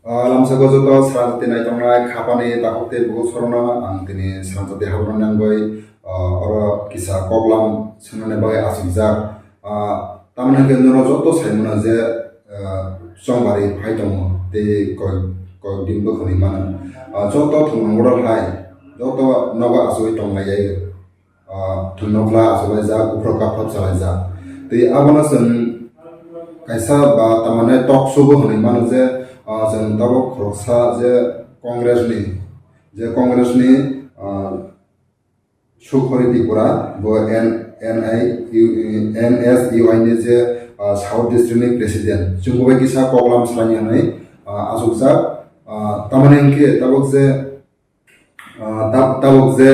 lamsago joto srajati nai tongnai khapani dakokte bugo sorona ang tini srajati habron nanggoi oro kisa koklam sunone bagai asijak tamna ke noro joto saimuna je songbari phai tongo te ko dimbo khoni mana joto thungnoro hai joto noga asoi tonglai yai thunokla asoi ja upro kaphat chalai ja te abona sun kaisa ba tamane tok subo khoni mana je जों दाबो खरसा जे कांग्रेसनि सुखरि त्रिपुरा बो NSUI नि जे south डिस्ट्रिक्टनि president जों बे किसा programme सालानि हनै आजुकजा तामाने इनके ताबक जे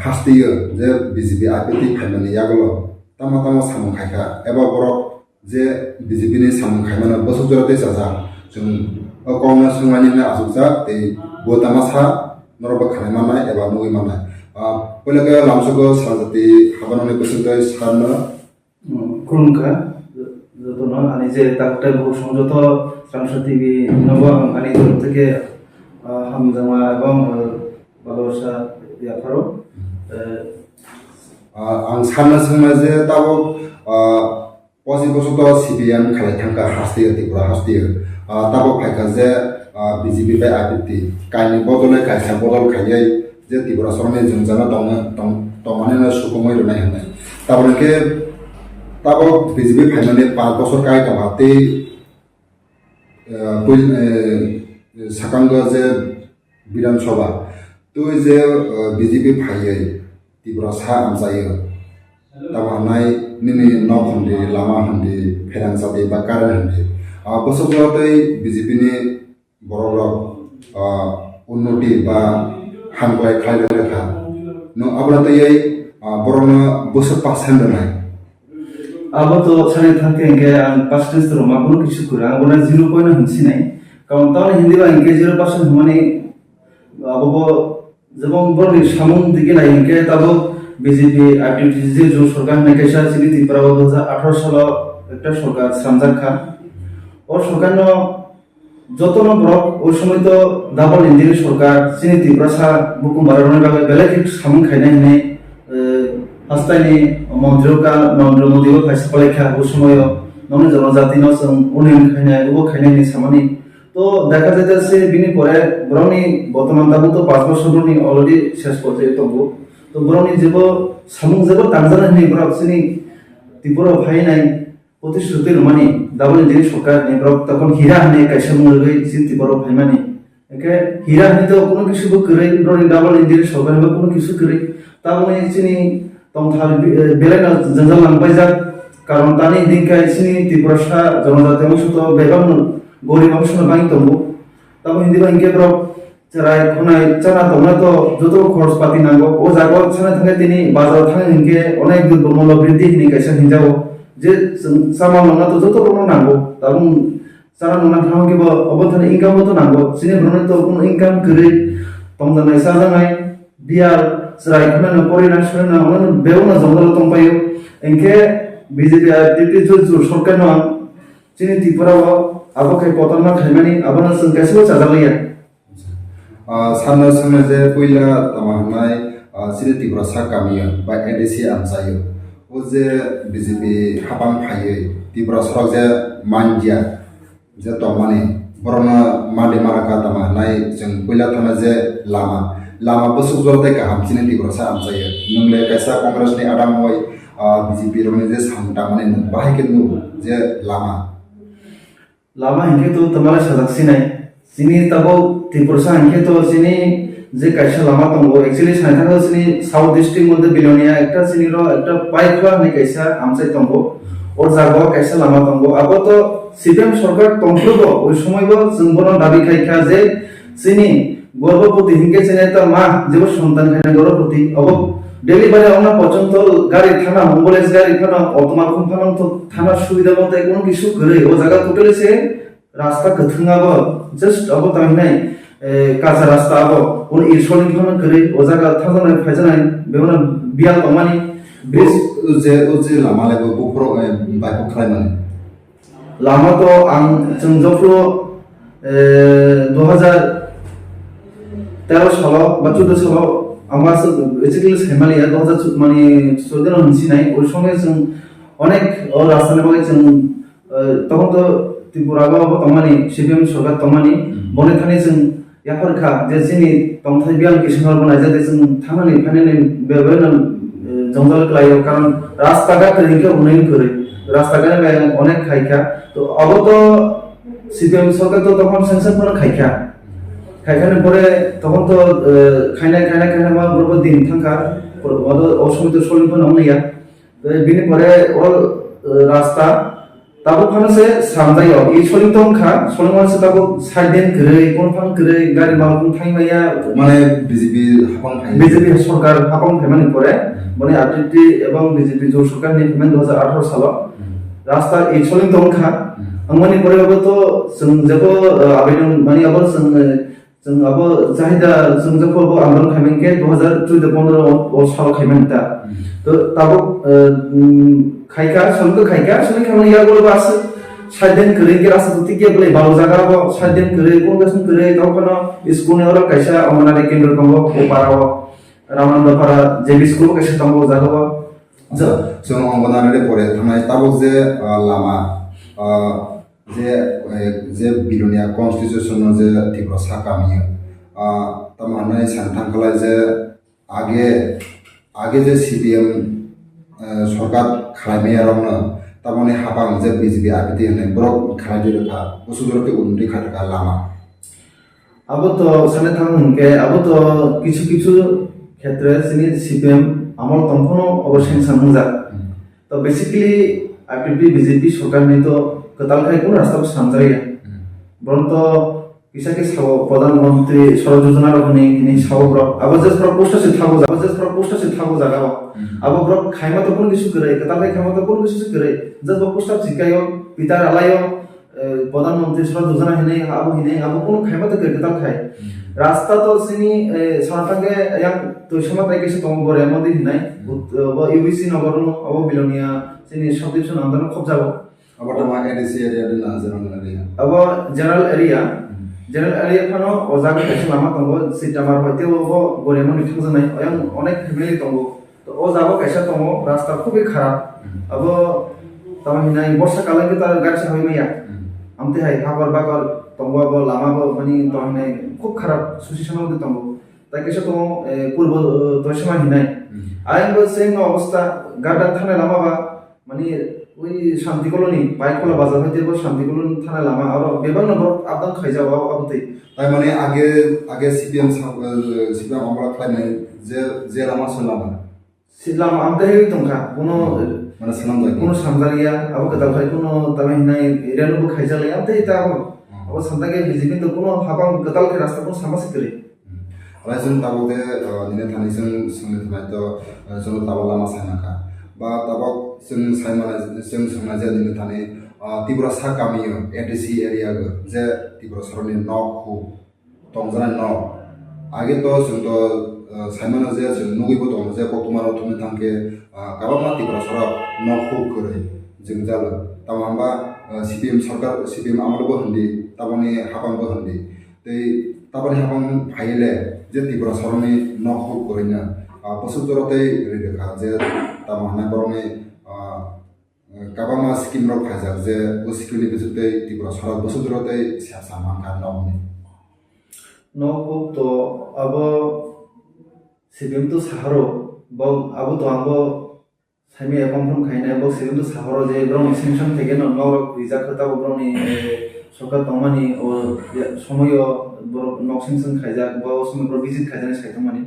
हास्तियो जे BJP IPT फाइनानि यागलो तामा सामु खायखा एबा बरक जे बीजेपी नि सामु खायमाना बसुक जरते साजा जों कांग्रेस संगानि ने आजुकजा ते बोतामासा नरबा खानायमानाय एबा नुइ मानाय पयलाके लामसगो साजाति हाबाननि बसुक सारनो खुलुमखा जतनो आनि जे डाक्टर बो संजत सांसदनि नबो आनि तरफ থেকে हामजामा এবং ভালোবাসা ইয়াফারো आं साननो सोंनो जे ताबो पजि बसुक CPM खालाय थांका हास्तियो त्रिपुरा हास्तियो ताबो फायका जे बीजेपी बाय आईपीटी कायनि बदले कायसा बदल खायै जे त्रिपुरा सरने जोंजाना तमाने सुकुमै रनाय हनै ताबोके ताबो बीजेपी फाइनानि 5 बছর काय ताबाते साकांग जे विधानसभा तो जे बीजेपी फायै त्रिपुरा सा आमजायो ताबानाय निनि नखन्दि लामा हन्दि फेरांसादि बा कारण हन्दि बसुकजोतै बीजेपी नि बररक उन्नति बा हामग्लाय खायले रेखा नो आब्रातयै बरनो बोसोर पासेन्ट नाय अब तो साने थाके इनके पार्सेंटेज तो माबुनो किछु कुरा आंगोना 0 हनसिनाय काउन ताव हिंदी बा इनके 0% माने अब जबं बरनि सामुं दिगे नाय इनके ताबो बीजेपी आईपीटी जे जो सरकार ने कैसा सिनि त्रिपुरा 2018 साल একটা সরকার সামজাখা और सरकार न যতন ব্রক ওই সময় তো ডাবল ইঞ্জিন সরকার সিনি त्रिपुरा सा बुकुम बारने बागे बेलेग सामुं खायनाय ने हास्तायनि मन्त्रीका नरेंद्र मोदी को फाइस पलायखा उस समय नमने जनजाति न जों उन्नयन खायनाय वो खायनायनि सामानि तो দেখা যাইতেছে বিনি পরে ব্রনি বর্তমান দাবো তো 5 বছরনি অলরেডি শেষ পর্যায়ে তবু তো ব্রনি যেব সামুং যেব তাংজানা নি ব্রক সিনি त्रिपुरा फायनाय প্রতিশ্রুতি রমানি ডাবল ইঞ্জিন সরকার নি ব্রক তখন হীরা নে কাইসা মুলগৈ সিন त्रिपुरा फायमानि একে হীরা নি তো কোনো কিছু করে ব্রনি ডাবল ইঞ্জিন সরকার বা কোনো কিছু করে তাবনি সিনি तंथाल बेलेना जंजाल लांबाय जा कारण दानि दिनका सिनि त्रिपुरा सा जनजाति अंश तो बेबां गरीब अंश बांग तंबु तब हिंदी बा इनके ब्रक चराय खनाय चाना तंना तो जतो खरच पाती नांगो ओ जागो छना थांगे तिनि बाजार थांगे इनके अनेक दुर्बल बृद्धि हिनि कैसा हिंजाओ जे सामा नंगा तो जतो बनो नांगो तब चाना नंगा थांगे बा अबथाने इनकाम तो नांगो सिनि ब्रने तो कोनो इनकाम गरै तंजानाय साजानाय बियार सराय खनानो परिना सरायना अन बेवना जंगल तंपायो इनके बीजेपी आईपीटी जो सरकार न चिनि त्रिपुरा आबोखाय पतन खायमानि आबना जों गासिबो जाजालैया साननो सोंनो जे पहिला तामानाय चिनि त्रिपुरा सा गामिया बा एडीसी आमजायो ओ जे बीजेपी हाबां फायै त्रिपुरा सरक जे मानजिया जे तमानि बरना मादि माराका तामानाय जों पहिला थाना जे लामा बसुक जरते गाहाम चिनि त्रिपुरा सा आमजायो नंले कैसा कांग्रेसनि आदामय बीजेपी रने जे सामता माने बाहायके नु जे लामा इनके तो तमाला सदक्सिनाय सिनि तबो त्रिपुरा सा इनके तो सिनि जे कैसा लामा तंगो एक्चुअली साइथांगो सिनि साउथ डिस्ट्रिक्ट मध्ये बिलोनिया एकटा सिनि रो एकटा पाइखला ने कैसा आमसाय तंगो और जागो कैसा लामा तंगो अब तो सीपीएम सरकार तंगो ओइ समयबो जों बनो दाबि खायखा जे सिनि गर्भवती हिंगे चेनेता मा जेब सन्तान खायना गर्भवती अब डेलिभारी आउना पर्यंत गाड़ी थाना एम्बुलेंस गाड़ी थाना अटमा कम्पाउंड तो थाना सुविधा मते कोनो किछु गरै ओ जागा टोटली से रास्ता गथुंगाबो जस्ट अब ताइनाय काजा रास्ता अब उन इरसोलिं थाना गरै ओ जागा थाजानाय फायजानाय बेवना बिया तमानि ब्रिज जे लामा लेबो बुफ्रो बाइक खालायनानै लामा तो आं जों जफ्रो 2013 সাল বা 14 সাল আমরা বেসিক্যালি সাইমালিয়া 2000 মানে 14 হনছিনাই ওই সময় जों অনেক রাস্তানে বাগে जों তখন তো ত্রিপুরাগো তমানি সিপিএম সরকার তমানি বনেখানি जों याफोरखा जे जोंनि तंथाय बियान किसुमान बनाय जाते जों थांनानै फानैनि बेबायदिनो जंगल क्लायो कारण रास्ता घाट रिंके उन्नयन करे रास्ता घाट अनेक खायखा तो अब तो সিপিএম সরকার তো তখন সেন্সার করে খাইখানে পরে তখন তো খাইনাय मा बरोबर दिन थांखा असमित सलिफोर नामनिया बिनि परे रास्ता ताबो फानसे सामजायो इ सलितंखा सलिमानसे ताबो साइडेन गरै कोनफां गरै गारि मालकुं थाइमाया মানে বিজেপি হাপাং ফাই বিজেপি সরকার হাপাং ফাইমানি পরে মানে আরটিটি এবং বিজেপি জোট সরকারनि 2018 সাল रास्ता इ सलितंखा आंमानि परेबो तो जों जेबो आवेदन माने अब जों अब जाहिदा जों जेबो आंदोलन खाइमेनके 2014 साल खाइमेनता तो ताबो खाइका सलको खाइका सलि खामानि यागो बास साइडेन गरै के रास्ता तिके बले बालो जागा बो साइडेन गरै कोनगासन गरै दावखनो स्कुल ने और कैसा अमनारि केन्द्र दंगो ओपाराव रामानन्दपारा जेबि स्कुल कैसा दंगो जागो जों अंगनारि परे थांनाय ताबो जे लामा जे बिलुनिया कन्स्टिट्यूशन जे टिप्रा साकामियो तमाने सानथांखला जे आगे जे सीपीएम सरकार खालामनायावनो तामाने हाबां जे बीजेपी आबिदि होनाय ब्रक खालायदि रखा उसुदरके उन्नति खाथाका लामा अब तो साने थांके अब तो किछु क्षेत्र जोंनि सीपीएम আমল তংখনো অবশ্যই সামজা তো বেসিক্যালি আইপিপি বিজেপি সরকারনি তো কতালখাই কোন রাস্তা সামজাইয়া বরন্ত কিসাকে সাব প্রধানমন্ত্রী সড়ক যোজনা রহনি নি সাবগ্র আবাজেস প্র পোস্টাসে থাকো জায়গা আবো ব্র খাইমা তো কোন কিছু করে কতালখাই খাইমা তো কোন কিছু করে যত পোস্টার শিকায়ো পিতার আলায়ো প্রধানমন্ত্রী সড়ক যোজনা হিনে আবো কোন খাইমা তো কতালখাই रास्ता तो सिनी सानथांगे यां तो समा ताइकेसे तंग गरे मदि हिनाय ब यूबीसी नगरनो अब बिलोनिया सिनी सबडिविजन आंदोलन खबजाबो अब तमा एडीसी एरिया दिना जनरल एरिया अब जनरल एरिया फानो अजाग कैसे लामा तंगो सिटामार हयते अब गरे मनि थांजनाय यां अनेक फैमिली तंगो तो अजाबो कैसे तंगो रास्ता खुबই খারাপ अब तमा हिनाय बर्षा काले के तार गारसे हयमाया आमते हाय हागर बागर तंगो अब लामाबो माने तंगनाय খুব খারাপ সিচুয়েশনের মধ্যে তঙ্গ তাই কেসে তো পূর্ব দশমা হিনাই আইনগো সেম অবস্থা গাডা থানা লামাবা মানে ওই শান্তি কলোনি বাইকলা বাজার হইতে শান্তি কলোনি থানা লামা আর বেবাং নম্বর আবদান খাইজাও আবতে তাই মানে আগে সিপিএম আমরা খাইনাই যে লামা সলামা সিলাম আমতে হেই তংখা কোনো মানে সালাম যায় কোনো সামজারিয়া আবো কদাল খাই কোনো তামে হিনাই এরিয়ানো খাইজালে আমতে তা अब संतागे बिजेपि तो कोनो हाबां गताल के रास्ता कोनो सामासे करे रायजों ताबोदे निने थानिजों सोंनो थानाय तो जों ताबा लामा सायनाखा बा ताबा जों सायमाना जों सोंना जे निने थाने त्रिपुरा सा गामियो एडीसी एरिया जे त्रिपुरा सरनि नखौ तंजानाय न आगे तो जों तो सायमाना जे जों नुगिबो दं जे बर्तमानाव थुमि थांके गाबामा त्रिपुरा सर नखौ करे जों जालो तामाबा सीपीएम सरकार सीपीएम आमलबो हन्दी ताबनि हाबांबो हन्दी तै ताबनि हाबां फाइले जे त्रिपुरा सरनि नखौ करिना बसुदरते रेखा जे तामाना बरनि गाबामा स्किम रक फाजाक जे ओ स्किमनि बिजुते त्रिपुरा सर बसुदरते सामान का नखौ तो अब सीपीएम तो साहारो अब तो आंबो साइमे एपमफ्रम खाइनाय बो सेगन तो साहारो जे ब्रनि सेंसन थेगे न नगर रिजा खता ब्रनि सरकार तमानि ओ समय नक सेंसन खाइजा बा समय ब्र विजिट खाइजाने साइतमानि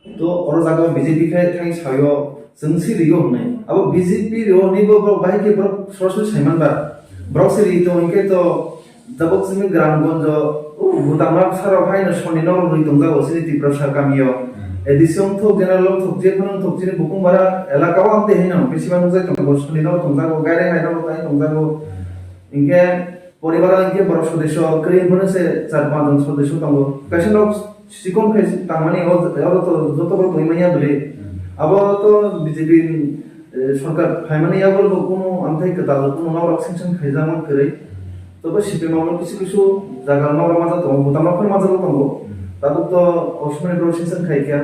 तो और जागा बीजेपी खाय थाइ सायो जोंसि रियो होनाय अब बीजेपी रियो निबो बाहाय के ब्र सरसु साइमान बा ब्र सिरि तो इनके तो जबक सिमि ग्रामगंज भूटाना सारा भाई न सनि नगर रुइ दंगा ओसिनि त्रिपुरा सा गामियो एडिसन तो जनरल तो जे फन तो जे बुकुं बारा एलाकाव आमते हैन बेसिबां जाय तो सनि नगर दंगा गायरे हायना थाय दंगा इनके परिवार इनके बर सदस्य कई बनसे 4-5 जन सदस्य दंगो कैसे लोग सिकोन खाय तामानि और तो जतो बड़ तयमाया बले अब तो बीजेपी सरकार फाइमानि याबो कोनो आमथाय कता कोनो नाव सेंसन खायजामान करे তবে সিপিএম আমল কিছু কিছু জায়গা মাওলা মাজা দङ ভুটানাवफोर माजाल दङ दाबो तो असमनि ब्रक सेंसन खायखा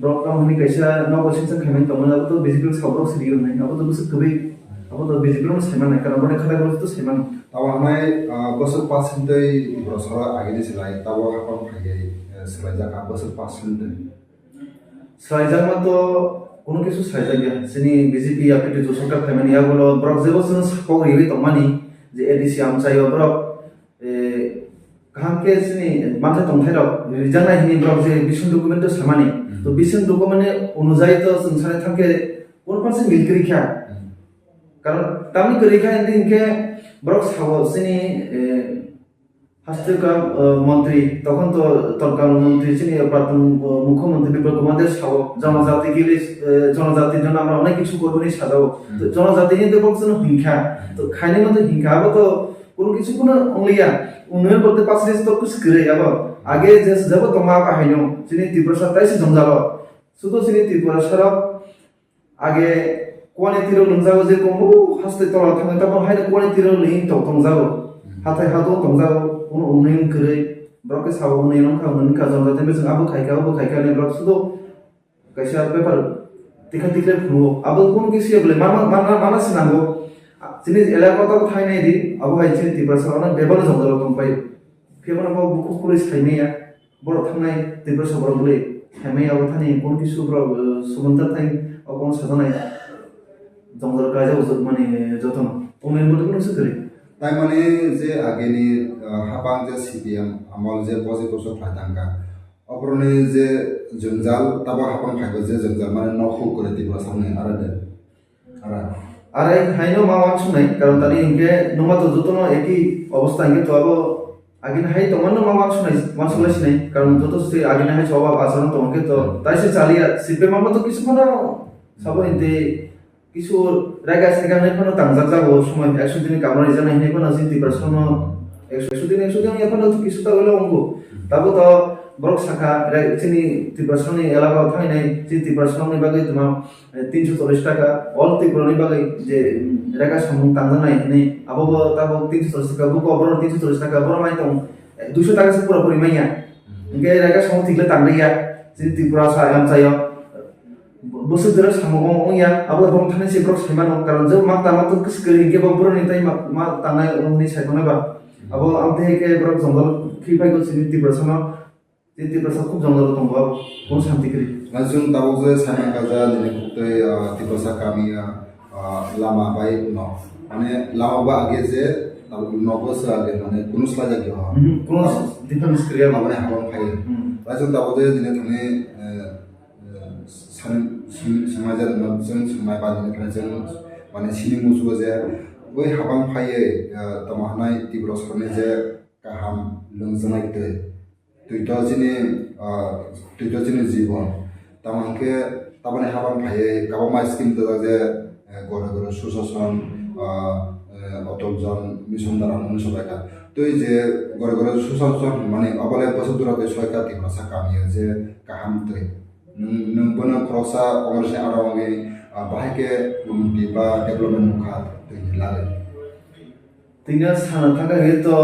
ब्रक कामनि कैसा नव सेंसन खायमन दङ दाबो तो बिजिपि साब्रक सिरियो नै दाबो तो बुसु कबै दाबो तो बिजिपि नो सायमान नै कारण बने खादा गलो तो सायमान तावा हमाय बोसोर 5 दै ब्रसरा आगेनि सिलाय तावा हापन फागे सिलाय जाका बोसोर 5 दै सायजामा तो কোনো কিছু সাইজা গিয়া সিনি বিজেপি আপনি তো সরকার খাইমানি ইয়াগুলো ব্রক যেবো जों সাপক রিবি তমানি যে এডিসি আমসাইও ব্রক কাহামকে সিনি মাথা তংথাইর রিজানাই হিনি ব্রক যে বিশন ডকুমেন্ট সামানি তো বিশন ডকুমেন্ট অনুযায়ী তো जों সানে থামকে কোন পারসে মিলকরি খা কারণ তামি করি খা ইনকে ব্রক সাবো সিনি হাস্তিকা মন্ত্রী তখন তো তরকার মন্ত্রী ছিনি প্রাক্তন মুখ্যমন্ত্রী বিপ্লব কুমার দেব সাবো জনজাতি গিলে জনজাতির জন্য আমরা অনেক কিছু করব নি সাজাবো তো জনজাতি নিয়ে বলছেন হিংসা তো খাইনি মধ্যে হিংসা আবার তো কোনো কিছু কোনো অংলিয়া উন্নয়ন করতে পারছে তো কিছু করে যাব আগে যে যাব তোমা কাহিনো যিনি ত্রিপুরা সাতাইছে জমজালো শুধু যিনি ত্রিপুরা সরব আগে কোয়ানি তিরো লংজাবো যে কমু হাসতে তলা থাঙ্গা তারপর হাইনে কোয়ানি তিরো লিং তো তংজাবো হাতাই হাতো তংজাবো কোনো উন্নয়ন করে ব্রকে সাবো উন্নয়ন খাওয়ানো কা জনজাতি বেসং আবো খাইকা নে ব্রক শুধু কাইসা পেপার টিকা টিকলে ফুরো আবো কোন কিছু বলে মানা সিনাঙ্গো যিনি এলাকাটা থাই নাই দি আবো হাইছে ত্রিপুরা সরনা বেবল জমজালো তংপাই ফেবনা বাবু বুকু পুলিশ খাইমেয়া বড় থাংনাই ত্রিপুরা সরবর বলে খাইমেয়া আবো থানি কোন কিছু ব্র সুমন্তা থাই ও কোন সাজানাই জমজালো কাজে মানে যতন উন্নয়ন করতে কোনো কিছু করে তাই মানে যে আগেনি হাপাং যে সিপিএম আমল যে পজিটিভ ফাইদাঙ্কা অপরনে যে জঞ্জাল তাবা হাপাং ফাইব যে জঞ্জাল মানে নখু করে ত্রিপুরা সামনে আরা দে আরা আরে হাইনো মা ওয়ান শুনাই কারণ তানি ইনকে নমা তো যতন একই অবস্থা ইনকে তো আবো আগিন হাই তমান্ন মা ওয়ান শুনাইছি নাই কারণ যত সে আগিন হাই সব আচরণ তোমাকে তো তাই সে চালিয়া সিপিএম আমল তো কিছু কোনো সব ইনতে কিছু রাগা সিগা নাই কোনো তাংজাক যাবো সময় 100 দিনে কামরা জানা হিনে কোনো 30% 100 দিন এখন তো কিছুটা হলো অঙ্গ তাবো তো ব্রক শাখা চিনি 30% এলাকা থাই নাই 30% নি বাগে তোমা 340 টাকা অল ত্রিপুরা নি বাগে যে রাগা সমুং তাংজানা হিনে আবো তাবো 340 টাকা বুক অবর 340 টাকা বড় মাই তো 200 টাকা সে পুরো পুরি মাইয়া ইনকে রাগা সমুং ঠিকলে তাংলাইয়া চিনি ত্রিপুরা সায়াম চাইয়া বসে ধরে সামং ইয়া আবো বং থানে সে ব্রক সাইমানো কারণ যে মা তামা তো কিস করি ইনকে ববর নি তাই মা তানাই উনি সাইমানো বা আবো আমতে কে ব্রক জঙ্গল খিপাই গো চিনি ত্রিপুরা সামা ত্রিপুরা খুব জঙ্গল দङ কোন শান্তি করি লাজুং তাবো যে সাইমান কাজা দিনে কুতে ত্রিপুরা কামিয়া লামা বাই ন মানে লামা বা আগে যে তাবো নবস আগে মানে কোন স্লাজা কি হয় কোন ডিফারেন্স ক্রিয়া মানে হাবং ফাই লাজুং তাবো যে দিনে থানে समाजर जों संनाय बादिनिफ्राय जों माने सिनि मुसुबो जे बै हाबां फायै तमाहानाय टिब्र सरने जे गाहाम लोंजानाय दै दैथ'जिनि जीवन तामानके तामाने हाबां फायै गाबा माइ स्किम दो जे गरे गरे सुशासन अटल जन मिशन द्वारा अनुसबायका तै जे गरे गरे सुशासन माने अबले बसर दुराते सयका टिब्र सा कामियो जे गाहाम दै नोंबोनो खरसा कमर्सियेल आरामगे बाहायके लुमति बा डेभलपमेन्ट मुखा तैनि लागे तिना साना थांगा हे तो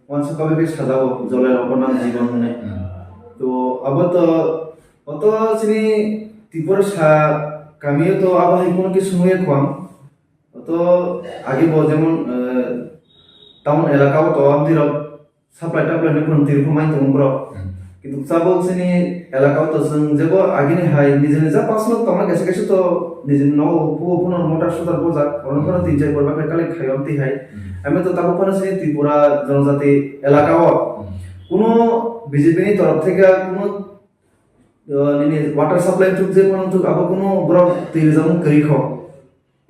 वानस कबे बे साजाओ जले रबना जीवन ने तो अब तो অত চিনি ত্রিপুরা सा কামিও তো আবা হে কোন কিছু নয় কম তো আগে যেমন টাউন এলাকাও তো আমাদের সাপ্লাই টাপ্লাই কোন তীরফ মাই তো ব্র কিন্তু চাবো চিনি এলাকাও তো जों जेबो आगिनि हाय निजे निजा पासनो तमा गेसे गेसे तो निजे न पुनो मोटर सुदार बोजा अनफोर तिनजाय बरबा काले खायमति हाय আমি তো তাবো কোন চিনি ত্রিপুরা জনজাতি এলাকাও কোনো বিজেপি নি তরফ থেকে কোনো নিনি ওয়াটার সাপ্লাই টুক যে কোন টুক আবো কোনো ব্রক তিরজাম করিখো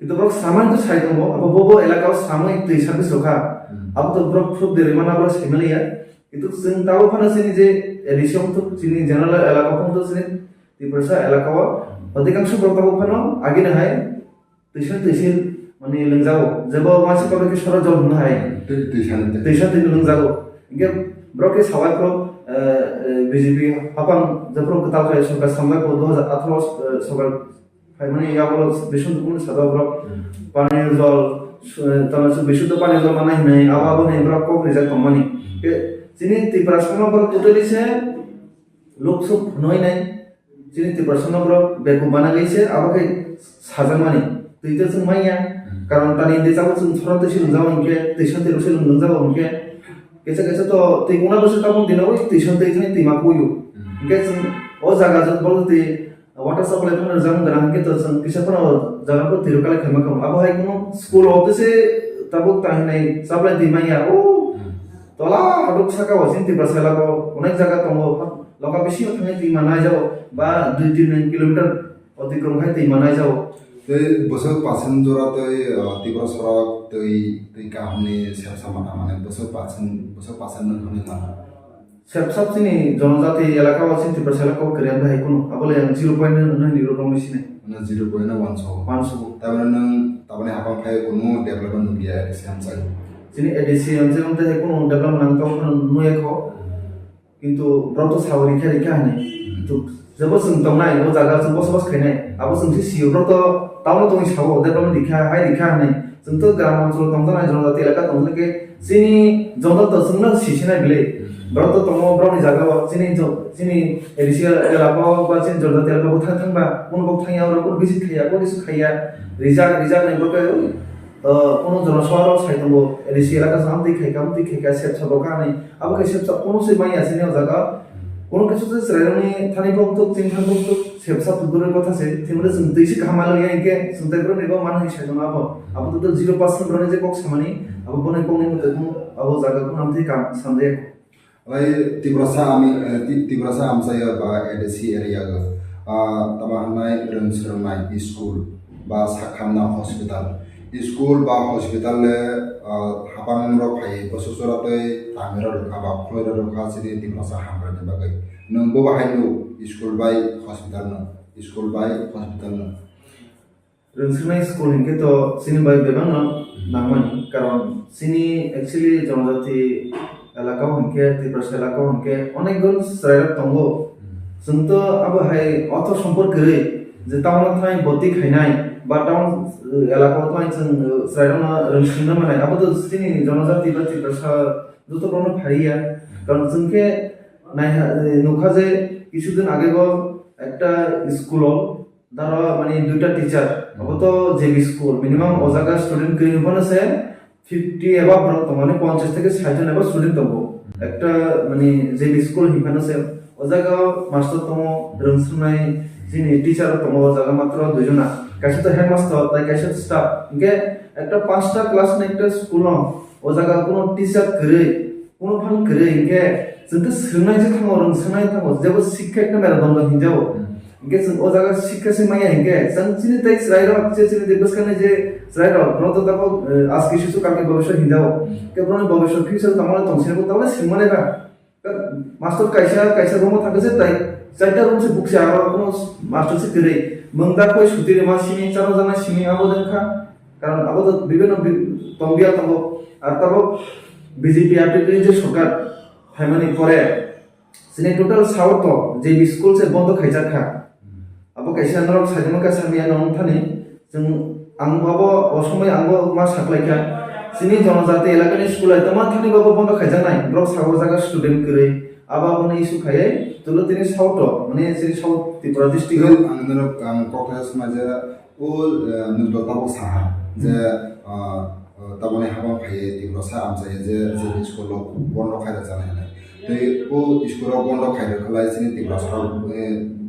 কিন্তু ব্রক সামান তো ছাই দङ আবো ববো এলাকাও সামই दै সার্ভিস রখা আবো তো ব্রক ফুক দেরে মানা ব্রক সেমেলিয়া কিন্তু जों তাবো কোন চিনি যে এডিশন তো চিনি জেনারেল এলাকা কোন তো চিনি ত্রিপুরা এলাকাও অধিকাংশ ব্রক তাবো কোন আগে না হয় दैसिन মানে লংজাও যেবো মাসে কবে কি সর জল না হয় दैसान লংজাও ইনকে ব্রকে সাবাই প্রো বিজেপি হাপাং জপ্র গতাল হয় সরকার সামলাই 2018 সরকার মানে ইয়াবল বেশন কোন সাদা ব্রক পানীয় জল tahu bisu tu paling zaman naik naik apa pun yang berlaku kerja company ke sini Tripura sama ber totally se लोग सब नई नहीं sini Tripura sama ber begu bana gay se apa ke saja mani tu itu semua ya karena tadi dia cakap sem orang tu sih lengkap mungkin tuition terus sih lengkap mungkin kesa tu tinggal bersih kamu di nawi tuition tu itu ni timak puyu mungkin sem oh jaga jauh baru tu water supply pun jam gerang kita sem kisah pun jaga pun tiru kali kemak kamu apa hai kuno school waktu se tabuk tahin naik supply timak ya oh tola haduk saka wasin Tripura sela ko onek jaga tongo loka beshi othane timak na jao ba 2-3 kilometer অতিক্রম খাই timak na jao বছর পাঁচন জোড়া তৈ ত্রিপুরা সড়ক তৈ কাহামনি সেবসা মানা মানে বছর পাঁচন নখনে মানা সেবসা চিনি জনজাতি এলাকা আছে Tripura sela ko keren hai kuno abole 0.9 Nero রমেছি নাই মানে 0.1 100 তারপরে নং তারপরে হাফাং খাই কোনো ডেভেলপমেন্ট নুবিয়া এসএম চাই sini edisi yang sih nanti aku dalam nangkau kan nuya ko, কিন্তু berapa sahuri kali kan nih, itu jebol sentong naik, jebol jaga jebol sebos kene, aku sengsi siu berapa tahun tuh sawo, dalam dikah, hai dikah nih, sentuh gram masuk tongton aja orang jati elaka tongton ke, sini jontor tuh seneng sisi naik beli, berapa tongmo berapa nih jaga, sini edisi elaka apa sini jontor jati elaka bukan tangba, pun bukan ya orang pun bisa kaya, pun bisa kaya, rizak nih berapa কোনো জনসভার সাইতঙ্গ ADC এলাকা সামতি খাইকা shape সবকানি আবকে shape কোনো সে মাই আছে নেও জায়গা কোনো কিছু যে শ্রেণী থানি ভক্ত চিন্তা ভক্ত সেপ সব দূরের কথা সে তিমরে जों दैसि खामालो याइके सुंदरग्र नेबो मान हि साइतंग आबो तो 0% रने जे कक सामानि आबो बने कोंनि मते आबो जागा को नामथि काम सामदे লাই ত্রিপুরা আমসাই বা এডিসি এরিয়া তামাহানাই রংসরনাই স্কুল বা সাখামনা হসপিটাল স্কুল বা হসপিটালে হাবাং রক হাই বসুসরাতে তামিরা রখা বা খয়রা রখা সিদি ত্রিপুরা হামরানি বাগै नोंबो बाहायनो स्कुल बाय हस्पिटाल न रंसनाय स्कुल हिंके तो सिनि बाय बेबां नांगमानि कारण सिनि एक्चुअली जनजाति एलाकाव हिंके Tripura एलाकाव हिंके अनेक गन स्रायराक दंगो जोंथ' आबो हाय अथ सम्पर्क गै जे टाउनाव थानाय बति खायनाय बा टाउन एलाकाव थानाय जों स्रायरावना रंसिनो माने आबो तो सिनि जनजाति बा Tripura যতক্ষণ ফারিয়া কারণ जोंखे नुखा जे কিছুদিন আগে গো একটা স্কুল দ্বারা মানে দুইটা টিচার अब तो जेबी स्कुल मिनिमाम ও জায়গা স্টুডেন্ট কই হবনছে 50 এবাব তো মানে 50 থেকে 60 জন এবাব স্টুডেন্ট তব একটা মানে जेबी स्कुल হিফানছে ও জায়গা মাস্টার তম রংসনাই যিনি টিচার তম ও জায়গা মাত্র দুইজনা কাছে তো হেডমাস্টার তাই কাছে স্টাফ ইনকে একটা পাঁচটা ক্লাস না একটা স্কুল ও জায়গা কোনো টিচার করে কোনো ফান করে ইনকে जोंथ' सोंनायसो थाङो सोंनाय थाङो जेबो शिक्षा एकदम मेरा दंग हिंजाव इनके जों ओ जागा शिक्षा से माया इनके जों सिनि टेक्स राइट से सिनि देबस कने जे राइट ब्रत दाबो आज के शिशु काके भविष्य हिंजाव के ब्रने भविष्य फ्यूचर तमाले तंसेबो तावले सिंमाने बा मास्टर कायसा रुम थांगे जे ताइ जायता रुम से बुकसे आरो कोनो मास्टर से करे मंगदा कोइ सुतिरे मा सिनि चारो जाना सिनि आबो देखा कारण आबो तो विभिन्न तंबिया तंगो আর তাবো বিজেপি আপডেট যে সরকার फाइमानि परे सिने टोटल साउथ जे स्कुल से बंद खाइजाखा अब कैसे नरक साइदन का सामिया नन थानि जों आं बाबो असमय आंबो मा साखलायखा सिनि जनजाति इलाकानि स्कुल आइतमा थानि बाबो बंद खाइजानाय ब्रक सागो जागा स्टुडेन्ट करे आबा बने इशु खायै तुलो तिनि साउथ माने सिनि साउथ Tripura डिस्ट्रिक्ट आं नरक कक्राझार समाजे ओ नुदताबो साहा जे ताबने हाबा फाये Tripura आमसाय जे स्कुल बंद खाइरा जानाय तै ओ स्कुल बंद खाइरा खलाय सिनि Tripura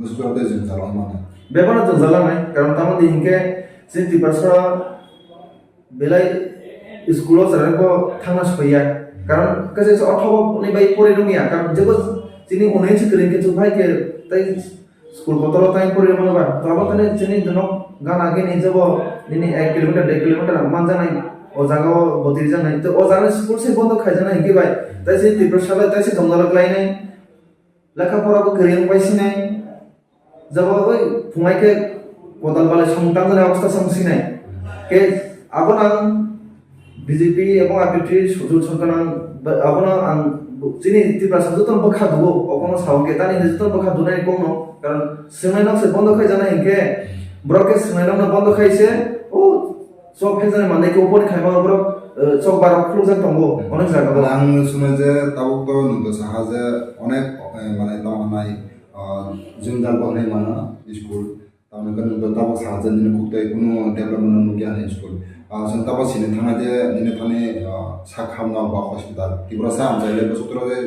बुसुरते जों जालाय माने बेबानो जों जालानाय कारण तामदि हिंके सिनि Tripura बेलाय स्कुलाव जानायखौ थांना सफैया कारण कसे अथवा नै बाय परे दंया कारण जेबो सिनि अनेक सिकरिंके जो भाइके तै स्कुल बतल ताइ परे मनबा ताबा तने सिनि जनक गाना गे नै जबो दिनै 1 किलोमिटर 2 किलोमिटर मान जानाय ओ जागा बतिर जानाय तो ओ जागा स्कुल से बंद खाइजानाय हिंके बाय तैसे Tripura साला तैसे दंगालक लायनाय लेखा पराबो गोरियां पाइसिनाय जब ओइ फुंगायके कोदाल बाले संतांगना अवस्था संसिनाय के आबना बीजेपी एवं आरपीटी सुजुल सरकार आबना आं जिनि Tripura जतन बखा दुबो अकोनो सावके तानि जतन बखा दुनाय कोनो कारण सोंनायनाव से बंद खाइजानाय हिंके ब्रके सोंनायनाव बंद खाइसे ओ চক ফেজানি মানে কি উপরে খাইবা বড় চক বার ক্লোজার দंगो অনেক জায়গা মানে আং শুনে যে তাবক তো নুতো সাহা যে অনেক মানে তামানাই জুনদাল বনে মানা স্কুল তামনে kan নুতো তাবক সাহায্য দিনে কুতাই কোনো ডেভেলপমেন্ট নুকিয়া নে স্কুল जों ताबा सिने थाना जे दिने थाने साखामना बा हस्पिटाल तिब्रा सा आमजाइले बसुत्र जे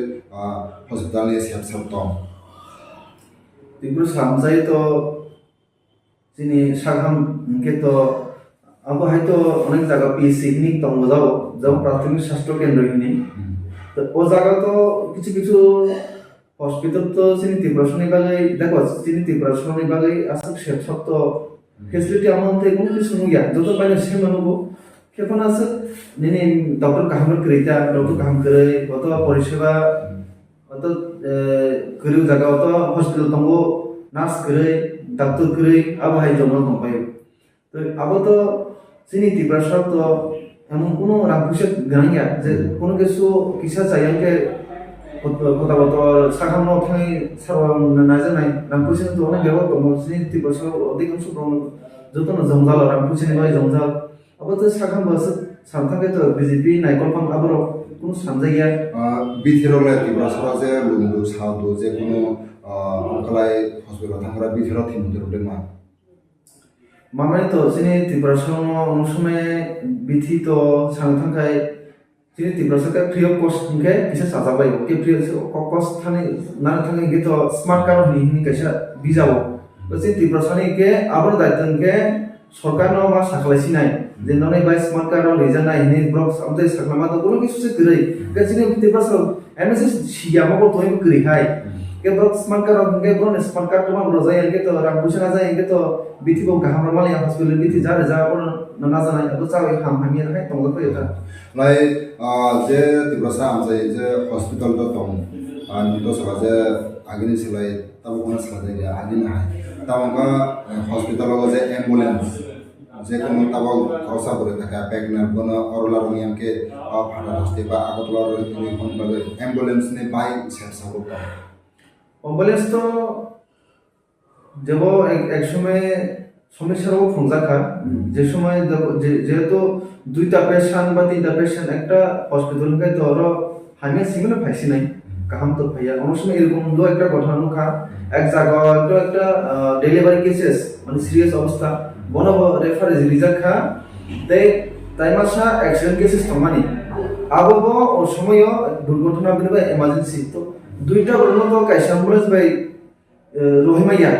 हस्पिटाल नि सेफ सब दं তীব্র সামজাই তো যিনি সাগাম কে তো আবো হয়তো অনেক জায়গা পিএসসি ক্লিনিক দङ যাও প্রাথমিক স্বাস্থ্য কেন্দ্র হিনি তো ও জায়গা তো কিছু কিছু হসপিটাল তো যিনি তীব্রসনি বাগৈ দেখো যিনি তীব্রসনি বাগৈ আসলে সেফ সব তো ফেসিলিটি আমাদের কোনো কিছু নয়া যত পাইলে সে মানবো কেমন আছে নিনি ডক্টর কাহাম করিতা ডক্টর কাহাম করে কত পরিষেবা কত করিও জায়গা তো হসপিটাল দङ নার্স করে ডাক্তার করে আবো হাই জমা দंपायो তো আবো তো যিনি তীব্রসর তো এমন কোনো রাখুসে গানিয়া যে কোনো কিছু কিসা চাইয়াকে কথা বলতো সাখানো থাই সারওয়াং নাজানাই রামপুসিন তো অনেক ব্যবহার দङ যিনি তীব্রসর অধিকাংশ যতন জংজাল রামপুসিনি বাই জংজাল আবো তো সাখাম বাস সামথাকে তো বিজেপি নাইকলপাং আবর কোনো সামজাইয়া বিথিরলে তিব্রা সরা যে লুন্দু সাদু যে কোনো অংকলাই হসপিটাল থাংরা বিথির থিমুদের উঠেমা মামাই তো যিনি তীব্রসর অনেক সময় বিথি তো সামথাঙ্কাই যিনি তীব্রসরকে ফ্রি অফ কস্ট হিংকে কিসা সাজাবাই কে ফ্রি অফ কস্ট থানে না থানে গে তো স্মার্ট কার্ড হিনি কিসা বিজাবো তো যিনি তীব্রসরনি কে আবর দায়িত্বকে সরকার ন বা সাখলাইছি নাই যে ননে বাই স্মার্ট কার্ড রিজন নাই হিনি ব্লক আমতে সাখলামা তো কোনো কিছু সে গরই কে যিনি তীব্রসর এমএসএস সিয়ামা কো তোই গরি হাই के ब्लॉक स्मार्ट कार्ड के ब्लॉक स्मार्ट कार्ड तो रोजाय के तो रामपुषना जाय के तो बिथि बो गाहाम रमाले हॉस्पिटल बिथि जा जा पर ना जानाय अब चावै हाम हामि हाय तंग तो एता लाई जे तिब्रसा आमजाय जे हॉस्पिटल तो दं नि तो सगा जे आगिनि सिलाय ताबो कोना सगा जे आगिनि हाय ताबा हॉस्पिटल जे एम्बुलेंस जे कोनो ताबो खरसा करे थाका प्रेगनेंट बनो अरला रंगियाम के भाड़ा हस्ते बा आगतला रहि कोन बागे एम्बुलेंस ने बाय सेफ साबो অ্যাম্বুলেন্স তো যাব এক সময় সমস্যারও ফংজাকা যে সময় যেহেতু দুইটা পেশেন্ট বা তিনটা পেশেন্ট একটা হসপিটাল থেকে তো আরো হামে সিমনে পাইছি নাই কাহাম তো ভাইয়া অনেক সময় এরকম দো একটা ঘটনা নুখা এক জায়গা একটা ডেলিভারি কেসেস মানে সিরিয়াস অবস্থা বন রেফারেন্স রিজাখা তাই মাসা অ্যাক্সিডেন্ট কেসেস তমানি আবো ও সময় দুর্ঘটনা বিনবা এমার্জেন্সি তো দুইটা বর্ণ তো কাইসা অ্যাম্বুলেন্স বাই রহিমাইয়া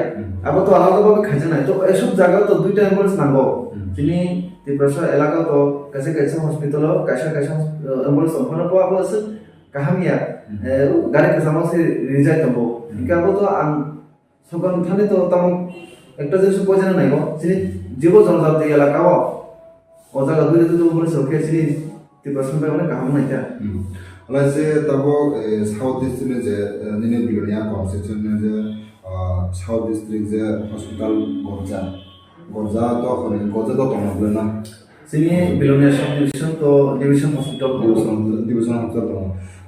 আবার তো আলাদাভাবে খাইছে নাই তো এসব জায়গা তো দুইটা অ্যাম্বুলেন্স নাগো যিনি তীব্রসর এলাকা তো কাছে কাছে হসপিটাল কাছে কাছে অ্যাম্বুলেন্স ওখানে পাওয়া আছে কাহামিয়া গাড়ি কাছামা সে রিজাই তবো ইকাবো তো আন সকাল থানে তো তাম একটা যে সব বোঝা নাই গো যিনি জীব জনজাতি এলাকা ও জায়গা দুইটা তো অ্যাম্বুলেন্স ওকে যিনি তীব্রসর বাই অনেক কাহাম নাইতা Alhasil tabo South District je nini bilonia constitution je South District je hospital Gorja to khone Gorja to tongle na sini bilonia sub division to division hospital division hospital to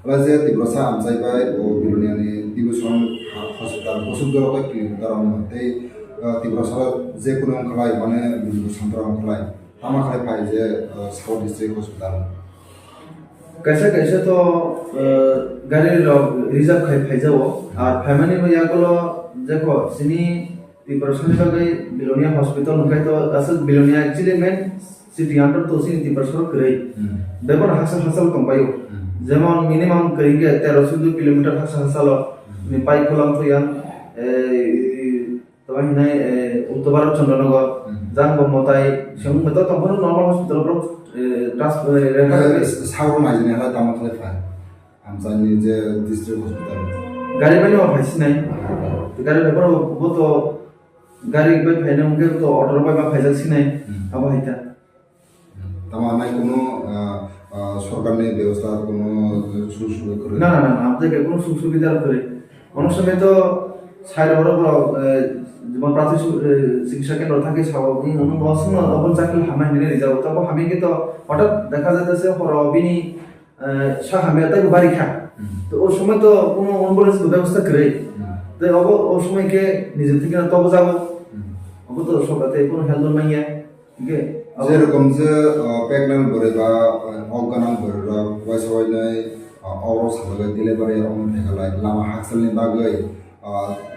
alhasil tibrasa amsai bai o bilonia ni division hospital bosudor to clinic taram tei tibrasa je kono khalai mane santram khalai tama khalai pai je South District hospital कैसे कैसे तो गाड़ी reserve खाई जाओ और family में यहाँ को देखो सिनी ती% का गई बिलोनिया हॉस्पिटल उनका तो असल Belonia actually main city under तो सिनी ती% करे देखो हासल कंपायो जेमन मिनिमम करेंगे 1302 किलोमीटर हासल निपाई कोलम तो यहाँ तो वही नहीं उत्तरभार चंद्रनगर जान बमताई शंग में तो तंपन नॉर्मल हॉस्पिटल पर साउर माइजने हाला दामा खाले फाय आमजानि जे डिस्ट्रिक्ट हॉस्पिटल गाड़ी में वो फैसी नहीं तो गाड़ी में वो तो गाड़ी में फैने उनके तो ऑर्डर में फैजल सी नहीं अब है तामा नाइ कोनो सरकारनि व्यवस्था कोनो सुसुबिदा करे ना आप देखे कोनो सुसुबिदा करे অনেক সময় তো সাইড বড় যেমন প্রাথমিক চিকিৎসা কেন্দ্র থাকে স্বাভাবিক অনুবসন অবন চাকরি হামাই মিলে রিজার্ভ তবে আমি কিন্তু হঠাৎ দেখা যাইতেছে হরবিনি সাহামিয়া তাই বাড়ি খা তো ওই সময় তো কোনো অ্যাম্বুলেন্স ব্যবস্থা করে তো ওই সময়কে নিজে থেকে তবে যাবো অব তো সবাতে কোনো হেলদর মাইয়া ঠিক যেরকম যে প্রেগনেন্ট করে বা অজ্ঞানাং করে সবাই অবর সালগে দিলে পারে অন্য ফেকালাই লামা হাকসালনি বাগৈ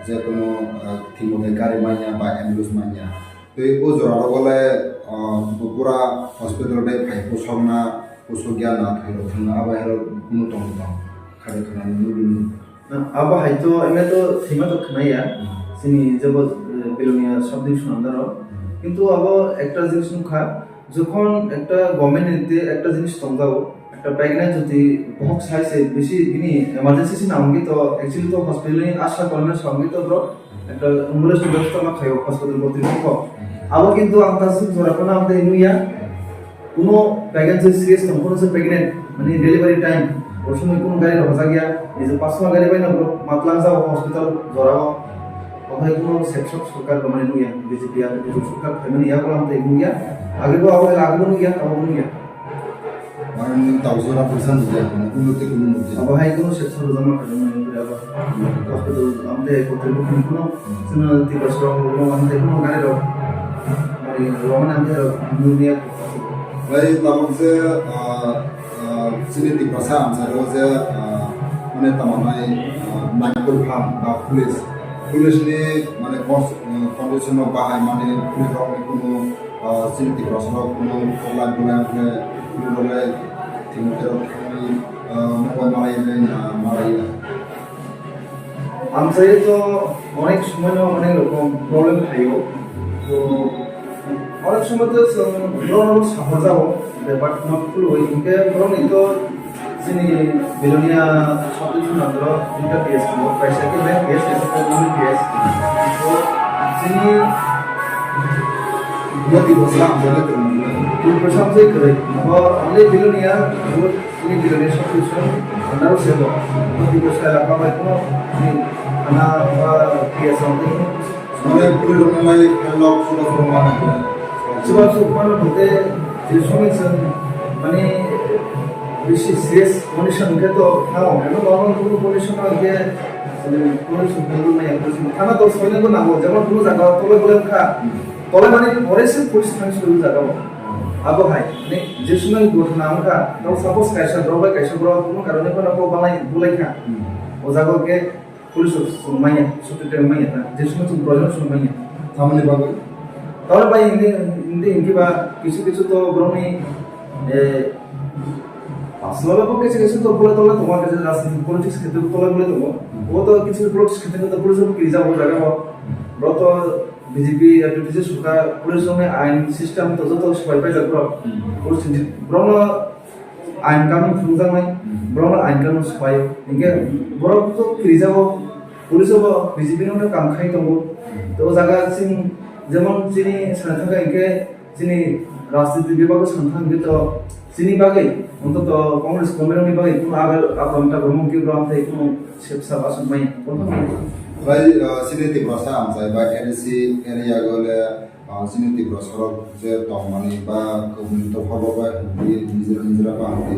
যে কোনো ঠিকমতো গাড়ি মাইয়া বা অ্যাম্বুলেন্স মাইয়া তো এই জোরার বলে পুরা হসপিটালে ফাইভ সংনা পুসো জ্ঞান না থাকলে থাকলে আবার কোনো টং টং খারে খানা Nurun abo hai to eme to thima to khnaya sini jabo belonia সব দিন সুন্দর কিন্তু abo একটা জিনিস মুখা যখন একটা গভর্নমেন্ট একটা জিনিস তঙ্গাও একটা প্রেগন্যান্ট যদি বহুত সাইজে বেশি বিনি এমার্জেন্সি না হঙ্গি তো অ্যাকচুয়ালি তো হসপিটালে আশা করানোর সঙ্গে তো ব্রো একটা অ্যাম্বুলেন্স ব্যবস্থা না খাইও হসপিটাল কর্তৃপক্ষ abo কিন্তু আমরা জোরা কোনা আমাদের ইনুয়া কোনো প্রেগন্যান্ট যে সিরিয়াস তো কোনো যে প্রেগন্যান্ট মানে ডেলিভারি টাইম ওর সময় কোনো গাড়ি রোজা গিয়া এই যে 500 গাড়ি পাই না ব্রো মাতলাং যাও হসপিটাল জরাও ওখানে কোনো সেকশন সরকার মানে নুয়া বিজেপি আর কিছু সরকার ফ্যামিলি ইয়া করলাম তো ইনুয়া আগে তো আবার আগে নুয়া আবার নুয়া মানে তাওজোরা পয়সা দিতে উন্নতি কোনো মুদ্রা আবার হাই কোনো সেকশন জমা করে মানে আবার হসপিটাল আমাদের কর্তৃপক্ষ কোনো সিনাতি বছর হলো আমাদের কোনো গাড়ি রো মানে রোমান আমাদের নুয়া ভাই তামক যে সিনেটি ভাষা আমসারও যে মানে তামানাই নাইকল ফার্ম বা পুলিশনি মানে কন্ডিশন বাহাই মানে পুলিশ কোনো সিনেটি ভাষা কোনো কল্যাণ বলে আমাকে বলে ঠিকমতো খানি মোবাইল মারাই আমসাই তো অনেক সময় অনেক রকম প্রবলেম থাইও তো অনেক সময় তো ধরুন সাহস যাবো ব্যাপার তোমার ফুল ওই ইনকে ধরুন এই তো যিনি বেলোনিয়া সব কিছু না ধরো দুটা পিএস পয়সা কে ব্যাংক পিএস এসে পিএস তো যিনি Berarti bahasa amsalah terus. তুই প্রশাম যে করে আমাদের বেলোনিয়া যিনি বেলোনিয়া সব কিছু আন্ডারও সেব দুটি পয়সা এলাকা বা কোনো আনা বা পিএস আমাদের Sebenarnya perlu mulai kalau sudah rumah. sebab supaya bute যে সময় মানে বেশি সিরিয়াস কন্ডিশন কে তো খাও কেন নরমাল কোনো কন্ডিশন আগে কোনো সুন্দর নাই একটা খানা তো সইলে তো না যেমন কোনো জায়গা তলে বলে খা তলে মানে পরে সে পরিস্থিতি শুরু জায়গা আবো ভাই মানে যে সময় ঘটনা আমরা তো সাপোজ কাইসা দ্রব্য কাইসা বড় কোনো কারণে কোনো কো বানাই বলে খা ও জায়গাকে পুলিশ মাইয়া সুটিতে মাইয়া যে সময় তুমি প্রয়োজন সময় মাইয়া Taman bagus. তাহলে ভাই ইনকি বা কিছু কিছু তো ব্রহ্মী আসলে কিছু কিছু তো বলে তোলা তোমার কাছে রাজনীতি পলিটিক্স ক্ষেত্রে তোলা বলে দেবো ও তো কিছু পলিটিক্স ক্ষেত্রে তো পুলিশ কি যাবো জায়গা ব্রো তো বিজেপি এপিটিসি সরকার পুলিশ সঙ্গে আইন সিস্টেম তো যত সবাই পাই যাবো পুলিশ ব্রহ্ম আইন কানুন ফুলজাং নাই ব্রহ্ম আইন কানুন সবাই ইনকে ব্রো তো ফিরে যাবো পুলিশ হবো বিজেপি নো কাম খাই দবো তো জায়গা সিং যেমন যিনি সান্থাকা ইনকে যিনি রাজনীতি বিভাগ সান্থাঙ্গে তো যিনি বাগে অন্তত কংগ্রেস কমিউনিটি বাগে কোনো আবার আপনারটা ভ্রমণ কি গ্রাম থেকে কোনো সেবসা বাসন মাই Bayi sini tipe rasa amsai bayi edisi area gole sini tipe rasa je tong mani ba komunitas apa ba di nizra ba di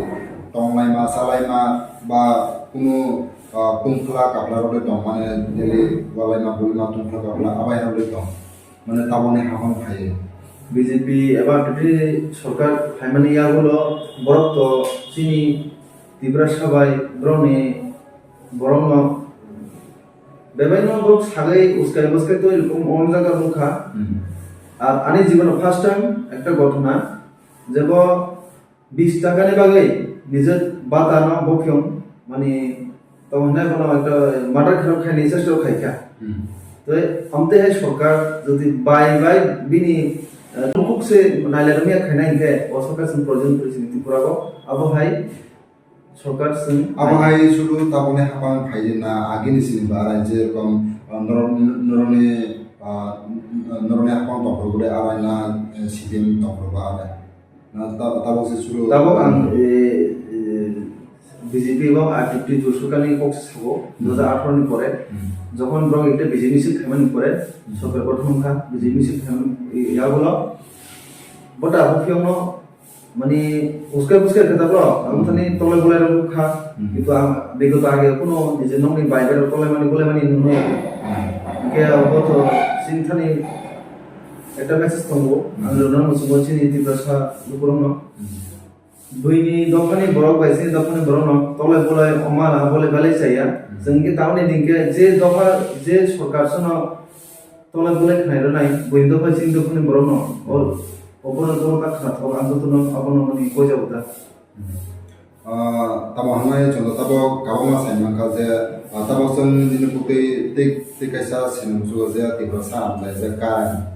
tong lai ma salai ma ba kuno tungkla kapla rode tong mane deli walai ma buli ma tungkla kapla abai rode tong mane tabone hamam khai BJP এবার যদি সরকার ফাইমানি ইয়াগুলো বরফ তো চিনি তীব্রা সবাই ব্রনে বরং বিভিন্ন লোক সাগাই উস্কাই বস্কাই তো এরকম অন্য জায়গার মুখা আর আমি জীবনে ফার্স্ট টাইম একটা ঘটনা যে 20 টাকা নে বাগে নিজের বাতানো বকিয়ম মানে তখন না কোনো একটা মাটার খারাপ খাই নিয়ে চেষ্টাও খাইকা তো আমতে হয় সরকার যদি বাই বিনি Lukuk se nailarmia khana inke osokar sun projen porisiniti purago abo hai সরকার sun Abahai sudu tabone hamam khai na agini sini bara je kom norone hamam topro gure arai na CPM topro ba arai na tabo se sudu tabo ang BJP এবং RTP জোসুকানি Cox থাকো 2018 নি পরে যখন Brong এটা BJP সে খামানি পরে সরকার প্রথম খা BJP সে খাম ইয়াগুলো বটা অফিয়ম মানে উস্কাই খেতা ব্র আমতানি তলে বলে খা কিন্তু বিগত আগে কোনো যে নমনি বাইবের তলে মানে বলে মানে নুনে কে অবত সিনথানি একটা মেসেজ থাকবো আমি রোনার মতো বলছি ত্রিপুরা দুপুরম বইনি দোকানে বড় পাইছি দোকানে বড় ন তলে বলে অমালা বলে বেলে চাইয়া जोंनि टाउननि दिंके जे दफा जे सरकार सनो तले बले खानाय নাই বইনি দফা সিং দোকানে বড় ন और অপনা তো কাখা তো আঙ্গ তো আপন মনি কই যাবতা tabo hangai chondo tabo kabama saimang ka je tabo song din putei tik kaisa sinum su je tibro sa am je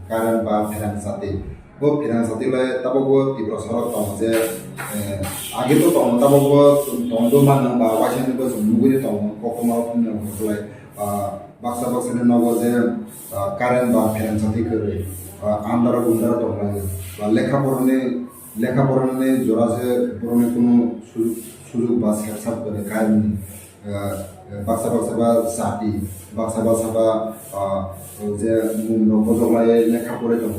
karan ba pherang sati bo pherang sati lai tabo bo tibro sara tong je age to tong tabo bo tong do man ba wasin bo sumugui tong kokoma phumne lai baksa ne nogo je karan ba pherang sati kore andara gundara tong lai ba লেখা পড়ানে জোড়া যে পড়ানে কোনো সুযোগ বা সেটসাপ করে কারণে বাক্সা বা সাটি বাক্সা বা যে নবজলাই লেখা পড়ে দङ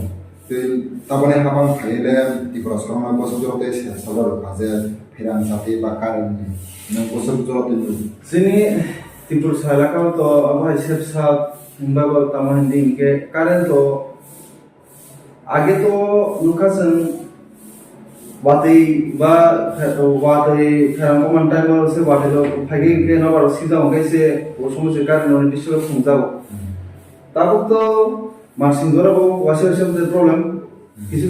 তারপরে হাবাং খাইলে ত্রিপুরা সরকার বছর জোড়াতে সেটসাবার কাজে ফেরান সাথে বা কারণে বছর জোড়াতে जोंनि ত্রিপুরা এলাকাও তো আবার সেটসাপ होनबाबो तामान दिनके कारेन्ट तो आगे तो लुकासन वातै बा वातै खाराम को मन टाइम से वातै तो फागे के न बारो सीधा हो कैसे वो समझ कर न डिस्ट्रिक्ट समझाओ तब तो मार्सिंग द्वारा वो वासे से प्रॉब्लम किसी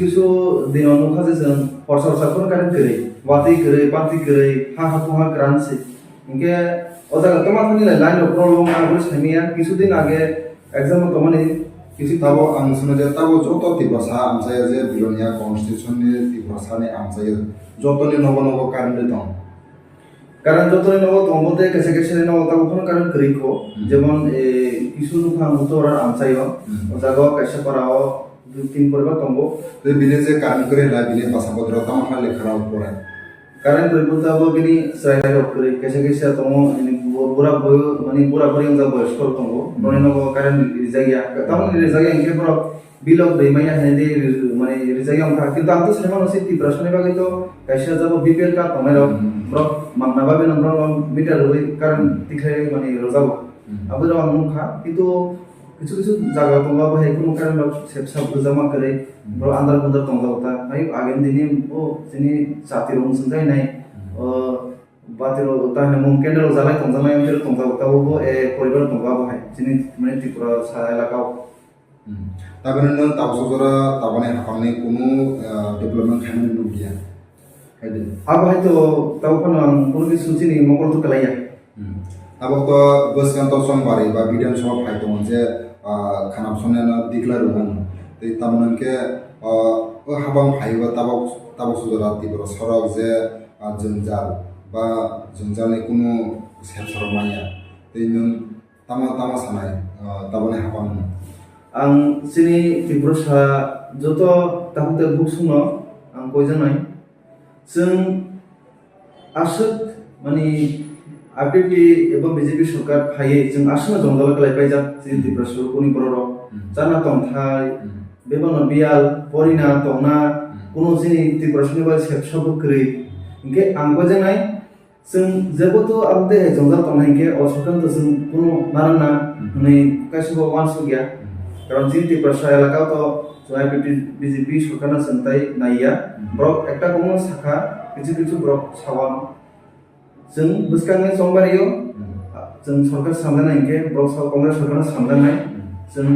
दिन अनुखा से जों हरसा कोन कारेन्ट करे वातै करे पार्टी करे हा को हा क्रांत से इनके ओदा तमाम नि लाइन ऑफ प्रॉब्लम आगु समिया किसी दिन आगे एग्जाम तो माने किसी tabo ang sunod tabo joto tibasa ang saya je bilonia constitution ni tibasa ni ang saya joto ni nogo karende tong কারণ যত নব তমতে কেসে কেসে নব তাও কোন কারণ করিকো যেমন কিছু নুখা মতো ওরা আমসাইও ওজাগো কেসে পড়াও দুই তিন পড়বা তমবো তো বিলে যে কাম করে লা বিলে পাসা পত্র তাম খালে খারাপ পড়ে কারণ করিবো তাবো বিনি সাইড অফ করে কেসে কেসে তমো বুড়া বয় মানে বুড়া পরি আমরা বয়স কর তমবো বনে নব কারণ রিজাইয়া তাম রিজাইয়া ইনকে পড়া বিলক দেমাইয়া হেদে মানে রিজাইয়া আমরা কিন্তু আমি তো সেমন অসিতি প্রশ্ন বাকি তো কেসে যাব বিপিএল কা তমের ব্র মাংনাবা বে নম্বর মিটার হই কারণ তিখাই মানে রজাবো আবুরা মুখা কিন্তু কিছু জায়গা তংবা বাহে কোনো কারণ সেবসাব জামা করে ব্র আন্দার বন্দর তংবাটা ভাই আগেন দিনে ও যিনি জাতির অনুসন্ধান নাই বাতির তাহলে মুমকেন্দ্র জালাই তংজামাই আমাদের তংবাটা বো এ পরিবার তংবা বাহে যিনি মানে ত্রিপুরা সা এলাকাও তারপরে ন তাবসজরা তাবনে হাকামনি কোনো ডেভেলপমেন্ট খাইনি নুগিয়া হাইদে अब है तो तब अपन पुलिस सूची नहीं मकर तो कलाया अब तो बस kan to somebari ba bidan soma phai to je khanam sone na dikla ruhan te tamnan ke habang phai ba tabok sujara tibro sorok je jongjal ba jongjal ni kono sel sormaya te nun tama sanai tabone habang आं सिनि त्रिपुरा जतो ताहुते book सुनो आं कयजनाय जों आसुक माने आपिपि एबा BJP सरकार फायै जों आसुना जंगल कलायबाय जा त्रिपुरा सरकारनि बररो जाना तंथाय बेबन बियाल परिना तंना कुनु जिनि त्रिपुरा सरकारनि सेबसब करै इनके आंबो जनाय जों जेबोथ आमते जंगल तंनायके असरकान तो जों कुनु नाराना नै कासिबो वान्स गया कारण जिन त्रिपुरा एलाका तो आईपीपी बीजेपी सरकारना संताय नाइया ब्रक एकटा कोनो शाखा কিছু ব্রক সাবান जों बुसकांनि समबारियो जों सरकार सामलायनायके ब्रक साव कংগ্रेस सरकारना सामलायनाय जों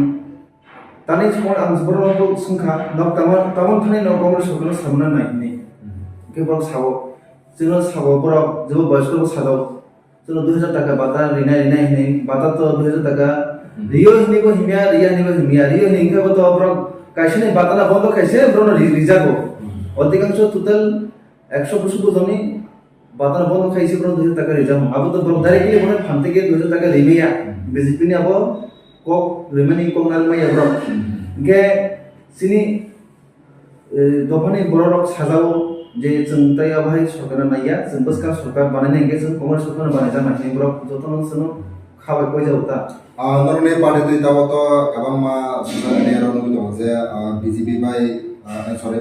तानि समाव आं जबरनो संखा नक तामन थानि नक कংগ্रेस सरकारना सामलायनाय नि के ब्रक साव जों साव ब्रक जो बयस्क सादाव जों 2000 টাকা बाता रिनाय नि बाता तो 2000 টাকা रियो हिनिको हिमिया रियो हिनिको तो ब्रक काइसेने बाताना बन्द खाइसे ब्रनो रिजागो अधिकांश टोटल 100% জনি বাতার বন্ধ খাইছে ব্রো 2000 টাকা রিজাম আবো তো ব্রো ডাইরেক্টলি মনে ফান্তে গে 2000 টাকা রিমিয়া বিজেপি নি আবো কক রিমেনিং কক নালমাই ব্রো গে সিনি দফানি বড় রক সাজাও যে जों তাই আভাই সরকার নাইয়া जों বসকা সরকার বানাইনাই গে जों কংগ্রেস সরকার বানাই জানা নাই ব্রো যতন সনো খাবাই কই যাওতা নরনে পার্টি দুই তাও তো কাবাংমা সুসানি আর নবি দং যে বিজেপি বাই সরি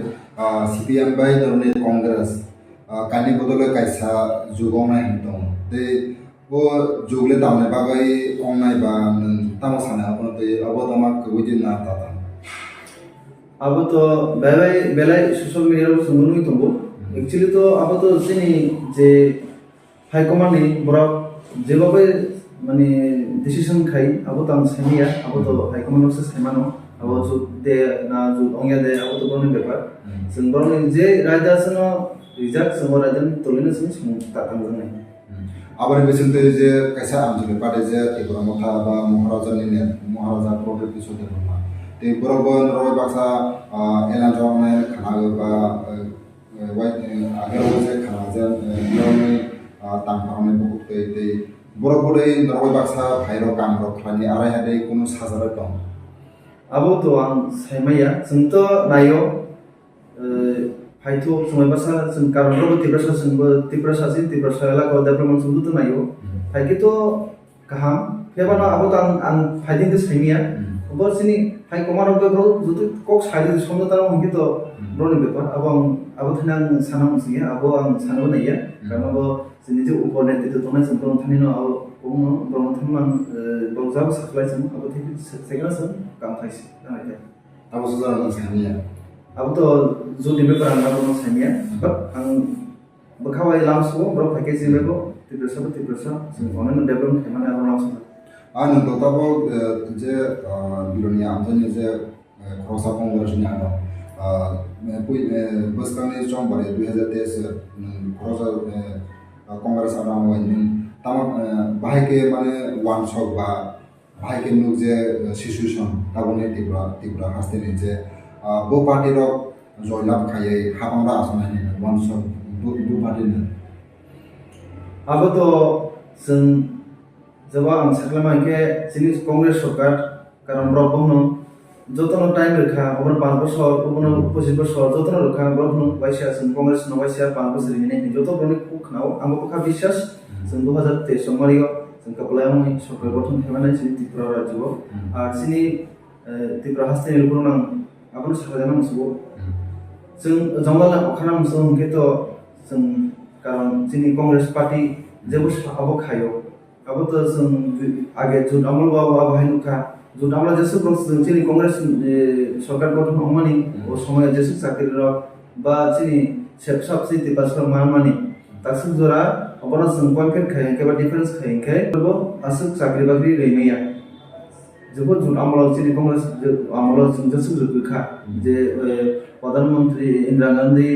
সিপিএম বাই ধরনে কংগ্রেস কানি বদলে কাইসা जुगावनाय दं ते ओ जुगले दामने बागै अंनाय बा तामा साना अपन ते अब तमा कबुदि ना ताता abo to belai social media ro sungunu itongo actually to abo to sini je high command ni borok jebabe mane decision khai abo tang semia abo to high command se semano abo ju de na ju ongya de abo to boroni bepar sing boroni je raja seno rijak semo rajan tolina sing ta tang nai আবার বেসিতে যে কাইসা আমজে পারে যে ত্রিপুরা মথা বা মহারাজা নিনে মহারাজা programme কিছু দেখবা তে bourbon রয় বাসা এলান জমনে খানা বা ওয়াই আগের যে খানা যে নিয়মে তাংপারনে বহুত তে বরবরে রয় বাসা ভাইরো কাম রখানি আড়াই হাতে কোনো সাজারে দং abo to ang saimaya sungto nayo Haito semua bahasa sekarang robot tipe la kalau development sungguh tu nayo. Hai kita kaham, siapa nak aku ang hiding this hanya. Abang sini hai komando bro, itu kok hiding this komando tahu mungkin tu bro ni betul. Abang tenang sana mesti ya, abang sana mana ya. Karena abang sini tu uponet itu tu macam bro tani no abang bro teman bro jauh sekolah semua abang tu segala sem kampais. Apa susah orang sini Abo to zo dimbe par anga bono samia but ang bakawai lamso bro package dimbe bo tiprasa sing online development emane abo lamso Anu to tabo je bilonia amjani je krosa congress ni ano pui baskani chong bare 2023 krosa congress ana wani tam bahai ke mane one shot ba bahai ke nuk je situation tabone tipra haste ni je bo party ro joilap khayai habamra asana ni one shot du party ni abo to sing jaba ang saklama ke sini congress sarkar karon bro bono jotono time rekha obor 5 বছর obor 25 বছর jotono rekha bro bono waisia sing congress no waisia 5 বছর ni ni joto bro ni khnaw ang ko kha বিশ্বাস sing 2023 somariyo sing kapla moi sarkar gothan themana sini tripura rajyo ar sini tripura haste ni lukur nang abon sakajana musugo जों जंगल अखाना मुसुं केतो जों कारण जोंनि Congress party जेबो साहाबो खायो अब तो जों आगे जुन अमल बाबा बाहायनुखा जुन आमला जेसु जोंनि कांग्रेस सरकार गठन हमनि ओ समय जेसु साख्रि र बा जोंनि सेपसाप सिटी बासर मामानि तासु जरा अबना जों पॉइंट खायो के बा डिफरेंस खायो के बो आसु साख्रि बाख्रि रैमैया जोबोद जुन आमला जोंनि कांग्रेस आमला जों जेसु गोखा जे प्रधानमंत्री इंदिरा गांधी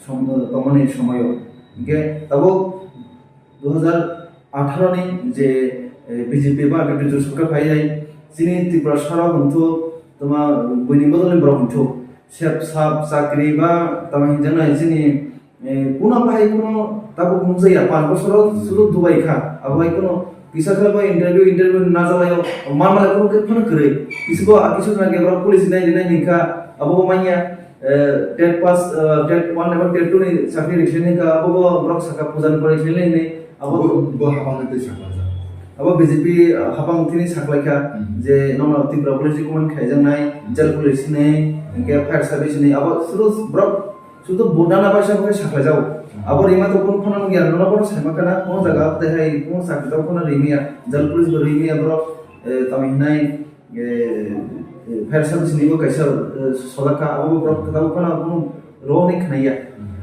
तमनि समय के तब 2018 नि जे बीजेपी बा बिजु सरकार फाइजाय सिनि त्रिपुरा सारा बंथु तमा बयनि बदलनि ब्र बंथु सेप साप साख्रि बा तमा हिजना सिनि कुना बाहाय कुनो तब मुजैया 5 বছর सुरु दुबाई खा अबाय कुनो किसा खाबा इंटरव्यू नाजालायो मामाला कुनो केफोन करे किसबो किसु ना गेब्रा पुलिस नाय निखा अबो मानिया टेट पास टेट 1 एबा टेट 2 नि साख्रि रिक्सनि का अबो ब्रक साखा पुजान करे खेले नै अबो हाबांनि दै साखा अब बीजेपी हाबां थिनि साखलायखा जे नन त्रिपुरा पुलिस कमान खायजोंनाय जेल पुलिस नै के फायर सार्भिस नै अब सुरु ब्रक सुदु बुदाना बासा के साखलाय जाव अब रिमा तो कोन फना गियान न बड़ सायमाखाना कोन जागा देहाय कोन साखि दाव कोन रिमिया जेल पुलिस ब रिमिया ब्रक तमिनाय फायर सार्भिस निबो कैसा सलाका अब ब्रक दाव कोन कोन रोनि खनाया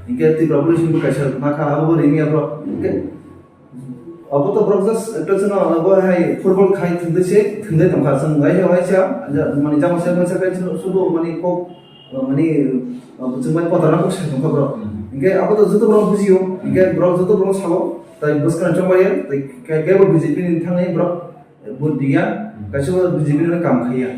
इनके त्रिपुरा पुलिस निबो कैसा नाका अब रिमिया ब्रक अब तो ब्रॉकस एकटसन अब हाय फुटबल खाइ थुंदे तंखा जों हाय हायसा माने जामसे मोनसे खाइ सुदो माने को माने जों माने पताना को साइ तंखा ब्र इनके अब तो जतो ब्रॉक बुजियो इनके ब्रॉक जतो ब्रॉक साबो ताइ बसकन चंबाय ताइ केबो बीजेपी नि थांनाय ब्रॉक बुदिया गासिबो बीजेपी नि काम खाया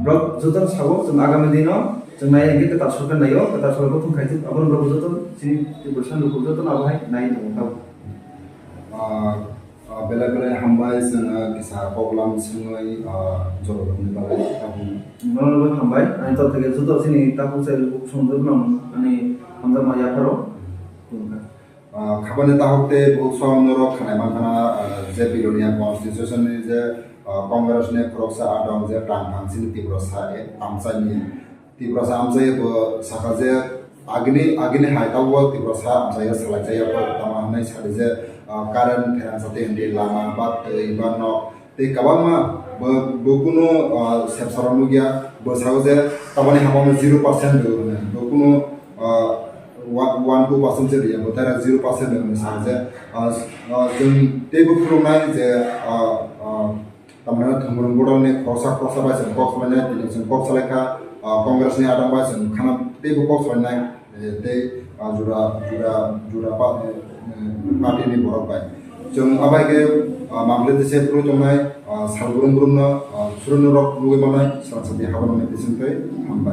ब्रॉक जतो साबो जों आगामी दिनाव जों नाय इनके कता सरकार नायो कता सरकार को खाइ अब ब्रॉक जतो सिनि परसेंट लोक जतो ना बाहाय नाय दं बेला बेला हामबाय जोङो किसा प्रब्लेम सोङै जरबनि बागै ताबु नलबो हामबाय आनि तथेगे जुतो सिनि ताबु सेल संजोब नाम आनि हामजा मायाफारो खाबानि ताहते बुसमनर खानाय माखाना जे बिलोनिया कन्स्टिट्यूशन नि जे कांग्रेस ने प्रक्सा आदम जे टांगसिनि तिब्रसा ए आमसानि तिब्रसा आमसाय साखा जे आगनि हाइताव तिब्रसा आमसाय सलायजाया तमानै सारि जे कारण फेरांसाते हन्दी लामा बात इबानो ते कबामा বকুনো সেপসারন গিয়া বসাও যে তামানে হামানো 0% দেবনে বকুনো 1-2% যে দিয়া বতারা 0% দেবনে সাজে जों टेबु खुलुमनाय जे तामाने थंगरं बडलनि खरसा बायजों कक खालामनाय दिनै जों कक सालायखा कंग्रेसनि आदां बायजों खाना टेबु कक खालामनाय ते जुरा पार्टीनि बरक बाय जों आबायगे मामले देसे प्रो दंनाय सालगुरुं गुरुंनो सुरनु रक लुगैमानाय सानसाबि हाबानाय बिसिनफ्राय हामबाय।